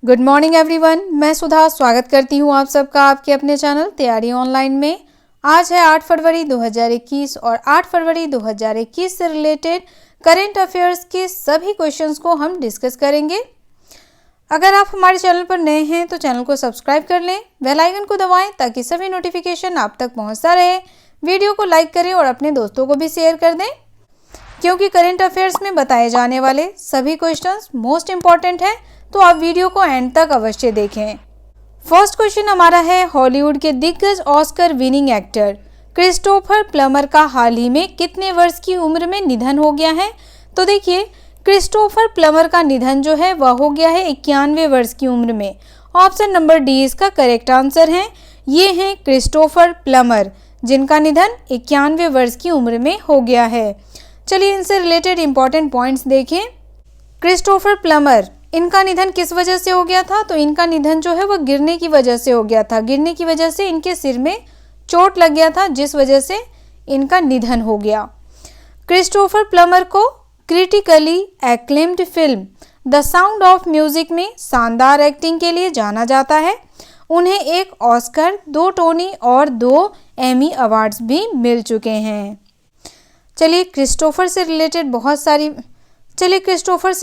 Good morning everyone, मैं सुधा स्वागत करती हूँ आप सबका आपके अपने चैनल तैयारी ऑनलाइन में। आज है 8 फरवरी 2021 और 8 फरवरी 2021 से रिलेटेड करंट अफेयर्स के सभी क्वेश्चंस को हम डिस्कस करेंगे। अगर आप हमारे चैनल पर नए हैं तो चैनल को सब्सक्राइब कर लें, बेल आइकन को दबाएं ताकि सभी नोटिफिकेशन आप तक पहुँचता रहे। वीडियो को लाइक करें और अपने दोस्तों को भी शेयर कर दें, क्योंकि करंट अफेयर्स में बताए जाने वाले सभी क्वेश्चंस मोस्ट इंपॉर्टेंट है, तो आप वीडियो को एंड तक अवश्य देखें। फर्स्ट क्वेश्चन हमारा है, हॉलीवुड के दिग्गज Oscar winning actor Christopher Plummer का हाल ही में कितने वर्ष की उम्र में निधन हो गया है? तो देखिए, क्रिस्टोफर प्लमर का निधन जो है वह हो गया है 91 वर्ष की उम्र में। ऑप्शन नंबर डी इसका करेक्ट आंसर है। ये हैं क्रिस्टोफर प्लमर, जिनका निधन 91 वर्ष की उम्र में हो गया है। चलिए इनसे रिलेटेड इंपॉर्टेंट पॉइंट्स देखें। क्रिस्टोफर प्लमर, इनका निधन किस वजह से हो गया था? तो इनका निधन जो है वह गिरने की वजह से हो गया था। गिरने की वजह से इनके सिर में चोट लग गया था, जिस वजह से इनका निधन हो गया। क्रिस्टोफर प्लमर को critically acclaimed film the sound of music में शानदार एक्टिंग के लिए जाना जाता है। उन्हें एक ऑस्कर, 2 टोनी और 2 एमी अवार्ड्स भी मिल चुके हैं। चलिए क्रिस्टोफर से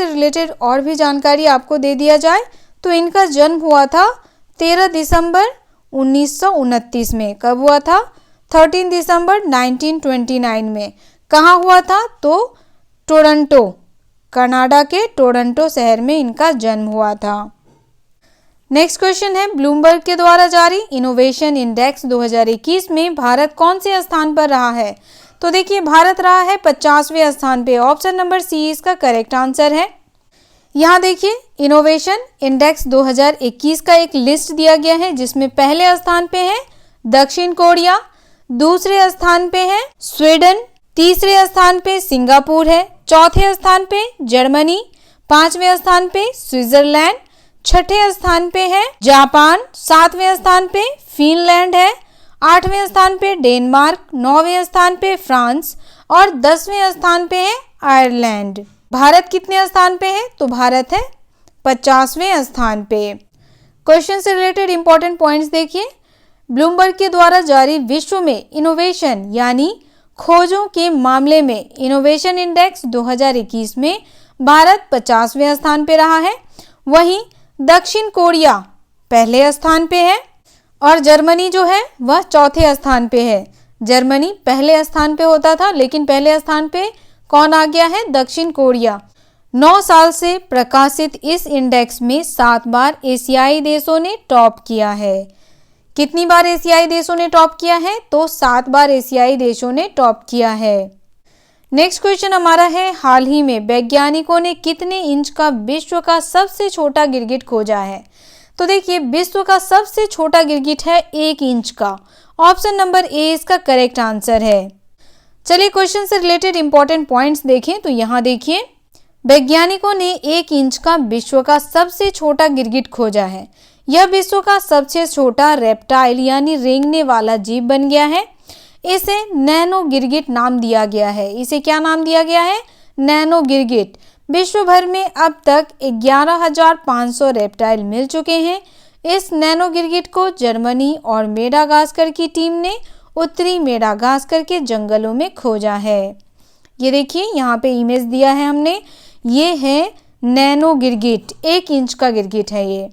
रिलेटेड और भी जानकारी आपको दे दिया जाए तो इनका जन्म हुआ था 13 दिसंबर 1929 में। कब हुआ था? 13 दिसंबर 1929 में। कहाँ हुआ था? तो टोरंटो, कनाडा के टोरंटो शहर में इनका जन्म हुआ था। नेक्स्ट क्वेश्चन है, ब्लूमबर्ग के द्वारा जारी इनोवेशन इंडेक्स 2021 में भारत कौन से स्थान पर रहा है? तो देखिए, भारत रहा है 50वें स्थान पे। ऑप्शन नंबर सी इसका करेक्ट आंसर है। यहाँ देखिए, इनोवेशन इंडेक्स 2021 का एक लिस्ट दिया गया है, जिसमें पहले स्थान पे है दक्षिण कोरिया, दूसरे स्थान पे है स्वीडन, तीसरे स्थान पे सिंगापुर है, चौथे स्थान पे जर्मनी, 5वें स्थान पे स्विट्जरलैंड, छठे स्थान पे है जापान, 7वें स्थान पे फिनलैंड है, 8वें स्थान पे डेनमार्क, 9वें स्थान पे फ्रांस और 10वें स्थान पे है आयरलैंड। भारत कितने स्थान पे है? तो भारत है 50वें स्थान पे। क्वेश्चन से रिलेटेड इंपॉर्टेंट पॉइंट्स देखिए। ब्लूमबर्ग के द्वारा जारी विश्व में इनोवेशन यानी खोजों के मामले में इनोवेशन इंडेक्स 2021 में भारत 50वें स्थान पे रहा है। वहीं दक्षिण कोरिया पहले स्थान पे है और जर्मनी जो है वह चौथे स्थान पे है। जर्मनी पहले स्थान पे होता था, लेकिन पहले स्थान पे कौन आ गया है? दक्षिण कोरिया। 9 साल से प्रकाशित इस इंडेक्स में 7 बार एशियाई देशों ने टॉप किया है। कितनी बार एशियाई देशों ने टॉप किया है? तो 7 बार एशियाई देशों ने टॉप किया है। नेक्स्ट क्वेश्चन हमारा है, हाल ही में वैज्ञानिकों ने कितने इंच का विश्व का सबसे छोटा गिरगिट खोजा है? तो देखिए, विश्व का सबसे छोटा गिरगिट है 1 इंच का। ऑप्शन नंबर ए इसका करेक्ट आंसर है। चलिए क्वेश्चन से रिलेटेड इंपॉर्टेंट पॉइंट्स देखें। तो यहाँ देखिए, वैज्ञानिकों ने 1 इंच का विश्व का सबसे छोटा गिरगिट खोजा है। यह विश्व का सबसे छोटा रेप्टाइल यानी रेंगने वाला जीव बन गया है। इसे नैनो गिरगिट नाम दिया गया है। इसे क्या नाम दिया गया है? नैनो गिरगिट। विश्व भर में अब तक 11,500 रेप्टाइल मिल चुके हैं। इस नैनो गिरगिट को जर्मनी और मेडागास्कर की टीम ने उत्तरी मेडागास्कर के जंगलों में खोजा है। ये देखिए, यहाँ पे इमेज दिया है हमने। ये है नैनो गिरगिट, 1 इंच का गिरगिट है ये।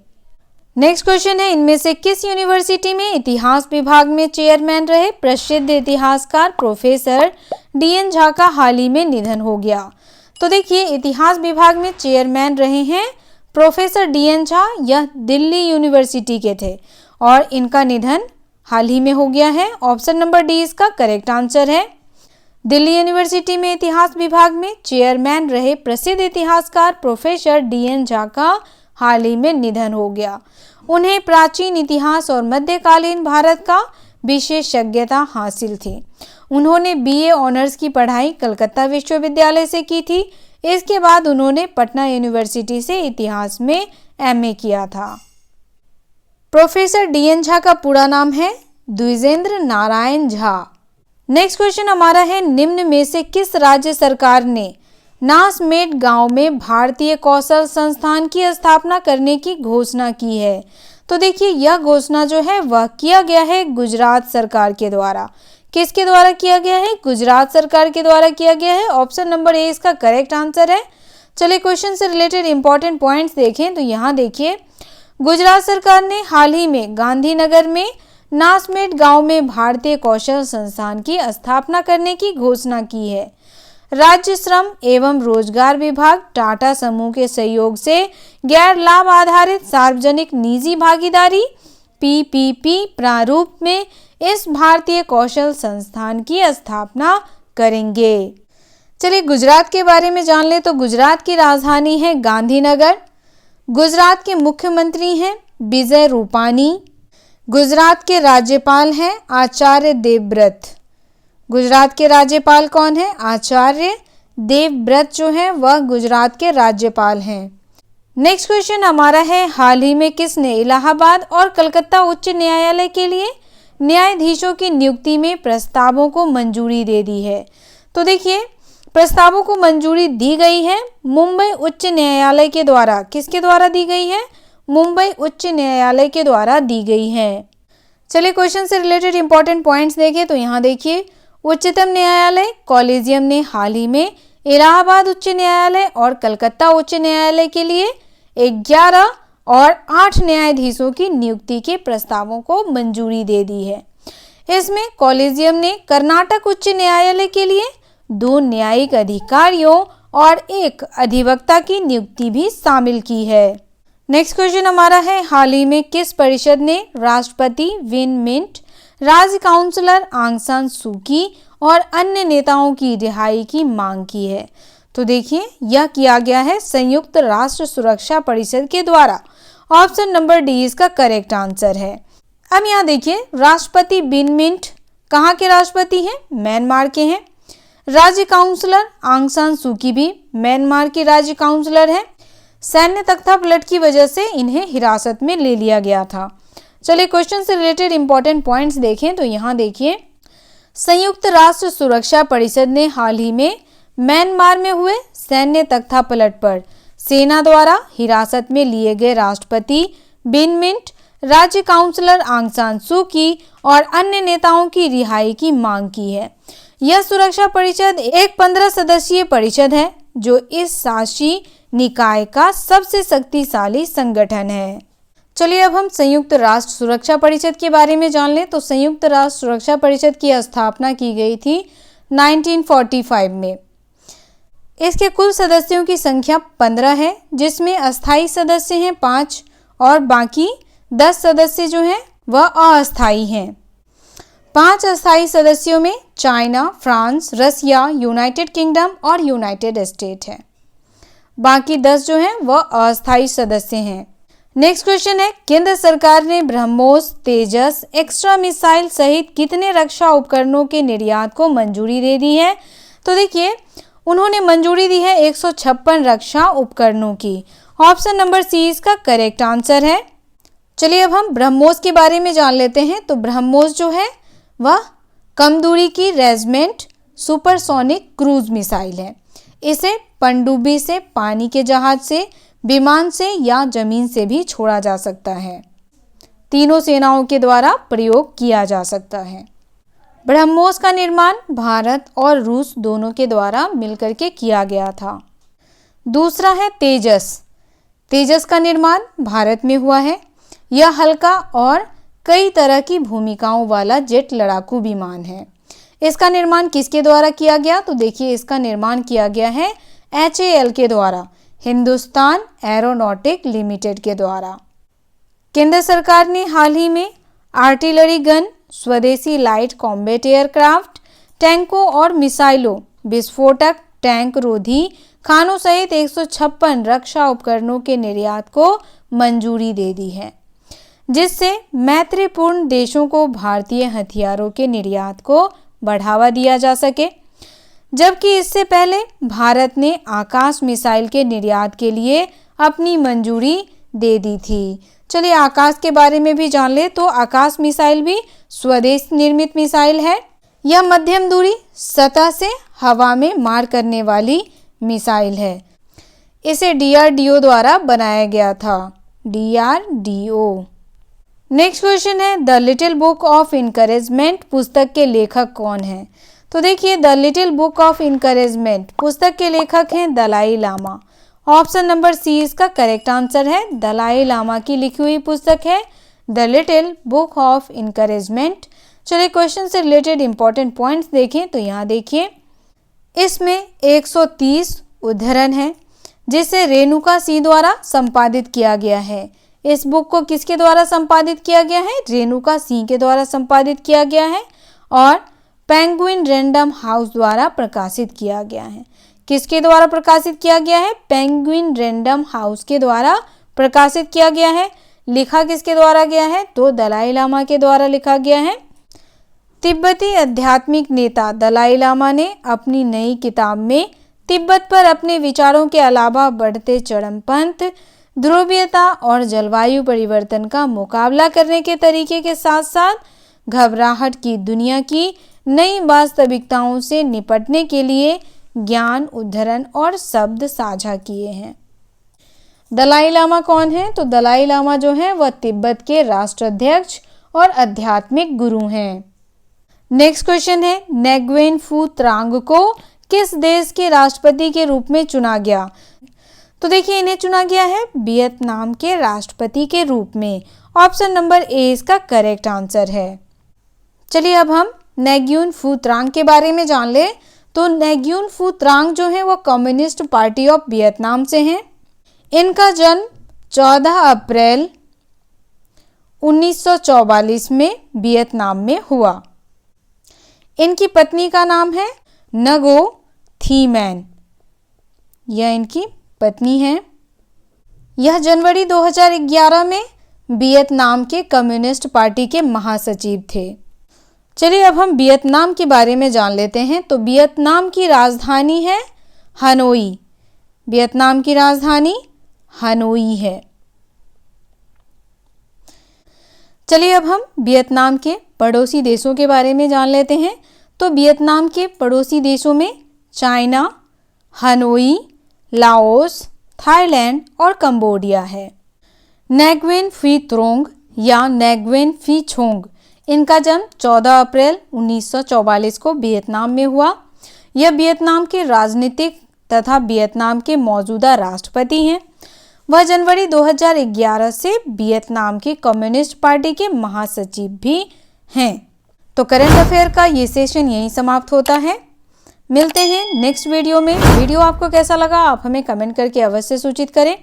नेक्स्ट क्वेश्चन है, इनमें से किस यूनिवर्सिटी में इतिहास विभाग में चेयरमैन रहे प्रसिद्ध इतिहासकार प्रोफेसर DN झा का हाल ही में निधन हो गया? तो देखिए, इतिहास विभाग में चेयरमैन रहे हैं प्रोफेसर DN झा। यह दिल्ली यूनिवर्सिटी के थे और इनका निधन हाल ही में हो गया है। ऑप्शन नंबर डी इसका करेक्ट आंसर है। दिल्ली यूनिवर्सिटी में इतिहास विभाग में चेयरमैन रहे प्रसिद्ध इतिहासकार प्रोफेसर DN झा का हाल ही में निधन हो गया। उन्हें प्राचीन इतिहास और मध्यकालीन भारत का विशेषज्ञता हासिल थी। उन्होंने BA ऑनर्स की पढ़ाई कलकत्ता विश्वविद्यालय से की थी। इसके बाद उन्होंने पटना यूनिवर्सिटी से इतिहास में MA किया था। प्रोफेसर DN झा का पूरा नाम है द्विजेंद्र नारायण झा। नेक्स्ट क्वेश्चन हमारा है, निम्न में से किस राज्य सरकार ने नासमेट गांव में भारतीय कौशल संस्थान की स्थापना करने की घोषणा की है? तो देखिए यह घोषणा जो है वह किया गया है गुजरात सरकार के द्वारा। किसके द्वारा किया गया है? गुजरात सरकार के द्वारा किया गया है। ऑप्शन नंबर ए इसका करेक्ट आंसर है। चलिए क्वेश्चन से रिलेटेड इंपॉर्टेंट पॉइंट्स देखें तो यहाँ देखिए, गुजरात सरकार ने हाल ही में गांधीनगर में नासमेट गांव में भारतीय कौशल संस्थान की स्थापना करने की घोषणा की है। राज्य श्रम एवं रोजगार विभाग टाटा समूह के सहयोग से गैर लाभ आधारित सार्वजनिक निजी भागीदारी पीपीपी प्रारूप में इस भारतीय कौशल संस्थान की स्थापना करेंगे। चलिए गुजरात के बारे में जान ले तो गुजरात की राजधानी है गांधीनगर। गुजरात के मुख्यमंत्री हैं विजय रूपानी। गुजरात के राज्यपाल हैं आचार्य देवव्रत। गुजरात के राज्यपाल कौन है? आचार्य देवव्रत जो है वह गुजरात के राज्यपाल हैं। नेक्स्ट क्वेश्चन हमारा है, हाल ही में किसने इलाहाबाद और कलकत्ता उच्च न्यायालय के लिए न्यायाधीशों की नियुक्ति में प्रस्तावों को मंजूरी दे दी है? तो देखिए प्रस्तावों को मंजूरी दी गई है मुंबई उच्च न्यायालय के द्वारा। किसके द्वारा दी गई है? मुंबई उच्च न्यायालय के द्वारा दी गई है। चलिए क्वेश्चन से रिलेटेड इंपॉर्टेंट पॉइंट्स देखें तो यहाँ देखिए, उच्चतम न्यायालय कॉलेजियम ने हाल ही में इलाहाबाद उच्च न्यायालय और कलकत्ता उच्च न्यायालय के लिए 11 और 8 न्यायाधीशों की नियुक्ति के प्रस्तावों को मंजूरी दे दी है। इसमें कॉलेजियम ने कर्नाटक उच्च न्यायालय के लिए 2 न्यायिक अधिकारियों और 1 अधिवक्ता की नियुक्ति भी शामिल की है। नेक्स्ट क्वेश्चन हमारा है, हाल ही में किस परिषद ने राष्ट्रपति विन मिंट, राज्य काउंसलर आंग सान सू की और अन्य नेताओं की रिहाई की मांग की है? तो देखिए यह किया गया है संयुक्त राष्ट्र सुरक्षा परिषद के द्वारा। ऑप्शन नंबर डी इसका करेक्ट आंसर है। अब यहाँ देखिए, राष्ट्रपति विन मिंट कहाँ के राष्ट्रपति हैं? म्यांमार के हैं। राज्य काउंसलर आंग सान सू की भी म्यांमार की राज्य काउंसलर है। सैन्य तख्तापलट की वजह से इन्हें हिरासत में ले लिया गया था। चलिए क्वेश्चन से रिलेटेड इंपॉर्टेंट पॉइंट्स देखें तो यहाँ देखिए, संयुक्त राष्ट्र सुरक्षा परिषद ने हाल ही में म्यांमार में हुए सैन्य तख्तापलट पर सेना द्वारा हिरासत में लिए गए राष्ट्रपति विन मिंट, राज्य काउंसलर आंग सान सू की और अन्य नेताओं की रिहाई की मांग की है। यह सुरक्षा परिषद एक 15 सदस्यीय परिषद है जो इस शासी निकाय का सबसे शक्तिशाली संगठन है। चलिए अब हम संयुक्त राष्ट्र सुरक्षा परिषद के बारे में जान लें तो संयुक्त राष्ट्र सुरक्षा परिषद की स्थापना की गई थी 1945 में। इसके कुल सदस्यों की संख्या 15 है, जिसमें अस्थायी सदस्य हैं 5 और बाकी 10 सदस्य जो हैं वह अस्थायी हैं। 5 अस्थायी सदस्यों में चाइना, फ्रांस, रसिया, यूनाइटेड किंगडम और यूनाइटेड स्टेट है। बाकी 10 जो हैं वह अस्थायी सदस्य हैं। नेक्स्ट क्वेश्चन है, केंद्र सरकार ने ब्रह्मोस, तेजस, एक्स्ट्रा मिसाइल सहित कितने रक्षा उपकरणों के निर्यात को मंजूरी दे दी है? तो देखिए उन्होंने मंजूरी दी है 156 रक्षा उपकरणों की। ऑप्शन नंबर सी इसका करेक्ट आंसर है। चलिए अब हम ब्रह्मोस के बारे में जान लेते हैं तो ब्रह्मोस जो है वह कम दूरी की रेजिमेंट सुपरसोनिक क्रूज मिसाइल है। इसे पनडुब्बी से, पानी के जहाज से, विमान से या जमीन से भी छोड़ा जा सकता है। तीनों सेनाओं के द्वारा प्रयोग किया जा सकता है। ब्रह्मोस का निर्माण भारत और रूस दोनों के द्वारा मिलकर के किया गया था। दूसरा है तेजस। तेजस का निर्माण भारत में हुआ है। यह हल्का और कई तरह की भूमिकाओं वाला जेट लड़ाकू विमान है। इसका निर्माण किसके द्वारा किया गया? तो देखिए इसका निर्माण किया गया है HAL के द्वारा, हिंदुस्तान एरोनॉटिक लिमिटेड के द्वारा। केंद्र सरकार ने हाल ही में आर्टिलरी गन, स्वदेशी लाइट कॉम्बैट एयरक्राफ्ट, टैंकों और मिसाइलों, विस्फोटक, टैंक रोधी खानों सहित 156 रक्षा उपकरणों के निर्यात को मंजूरी दे दी है, जिससे मैत्रीपूर्ण देशों को भारतीय हथियारों के निर्यात को बढ़ावा दिया जा सके। जबकि इससे पहले भारत ने आकाश मिसाइल के निर्यात के लिए अपनी मंजूरी दे दी थी। चलिए आकाश के बारे में भी जान ले तो आकाश मिसाइल भी स्वदेश निर्मित मिसाइल है। यह मध्यम दूरी सतह से हवा में मार करने वाली मिसाइल है। इसे DRDO द्वारा बनाया गया था, DRDO। नेक्स्ट क्वेश्चन है, the little book of encouragement पुस्तक के लेखक कौन है? तो देखिए, the little book of encouragement पुस्तक के लेखक हैं Dalai Lama. Option number C इसका करेक्ट आंसर है। दलाई लामा की लिखी हुई पुस्तक है the little book of encouragement. चलिए क्वेश्चन से रिलेटेड इंपॉर्टेंट पॉइंट्स देखें तो यहाँ देखिए, इसमें 130 उद्धरण हैं जिसे रेणुका सिंह द्वारा संपादित किया गया है। इस बुक को किसके द्वारा संपादित किया गया है? रेणुका सिंह के द्वारा संपादित किया गया है और पेंगुइन रैंडम हाउस द्वारा प्रकाशित किया गया है। किसके द्वारा प्रकाशित किया गया है? पेंगुइन रैंडम हाउस के द्वारा प्रकाशित किया गया है। लिखा किसके द्वारा गया है? तो दलाई लामा के द्वारा लिखा गया है। तिब्बती आध्यात्मिक नेता दलाई लामा ने अपनी नई किताब में तिब्बत पर अपने विचारों के अलावा बढ़ते चरमपंथ, ध्रुवीयता और जलवायु परिवर्तन का मुकाबला करने के तरीके के साथ साथ घबराहट की दुनिया की नई वास्तविकताओं से निपटने के लिए ज्ञान, उद्धरण और शब्द साझा किए हैं। दलाई लामा कौन है? तो दलाई लामा जो है वह तिब्बत के राष्ट्राध्यक्ष और आध्यात्मिक गुरु हैं। नेक्स्ट क्वेश्चन है, नेग्वेन फू त्रांग को किस देश के राष्ट्रपति के रूप में चुना गया? तो देखिए, इन्हें चुना गया है वियतनाम के राष्ट्रपति के रूप में। ऑप्शन नंबर ए इसका करेक्ट आंसर है। चलिए अब हम नेग्युन फू त्रांग के बारे में जान ले। तो नेग्युन फू त्रांग जो है वो कम्युनिस्ट पार्टी ऑफ वियतनाम से हैं। इनका जन्म 14 अप्रैल 1944 में वियतनाम में हुआ। इनकी पत्नी का नाम है नगो थी मैन, यह इनकी पत्नी है। यह जनवरी 2011 में वियतनाम के कम्युनिस्ट पार्टी के महासचिव थे। चलिए अब हम वियतनाम के बारे में जान लेते हैं। तो वियतनाम की राजधानी है हनोई। वियतनाम की राजधानी हनोई है। चलिए अब हम वियतनाम के पड़ोसी देशों के बारे में जान लेते हैं। तो वियतनाम के पड़ोसी देशों में चाइना, हनोई, लाओस, थाईलैंड और कंबोडिया है। नेग्वेन फी त्रोंग या नेग्वेन फी छोंग, इनका जन्म 14 अप्रैल 1944 को वियतनाम में हुआ। यह वियतनाम के राजनीतिक तथा वियतनाम के मौजूदा राष्ट्रपति हैं। वह जनवरी 2011 से वियतनाम की कम्युनिस्ट पार्टी के महासचिव भी हैं। तो करंट अफेयर का ये सेशन यहीं समाप्त होता है। मिलते हैं नेक्स्ट वीडियो में। वीडियो आपको कैसा लगा आप हमें कमेंट करके अवश्य सूचित करें।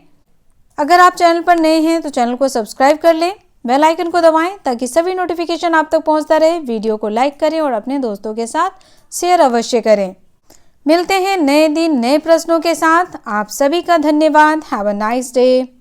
अगर आप चैनल पर नए हैं तो चैनल को सब्सक्राइब कर लें, बेल आइकन को दबाएं ताकि सभी नोटिफिकेशन आप तक पहुंचता रहे। वीडियो को लाइक करें और अपने दोस्तों के साथ शेयर अवश्य करें। मिलते हैं नए दिन नए प्रश्नों के साथ। आप सभी का धन्यवाद। Have a nice day.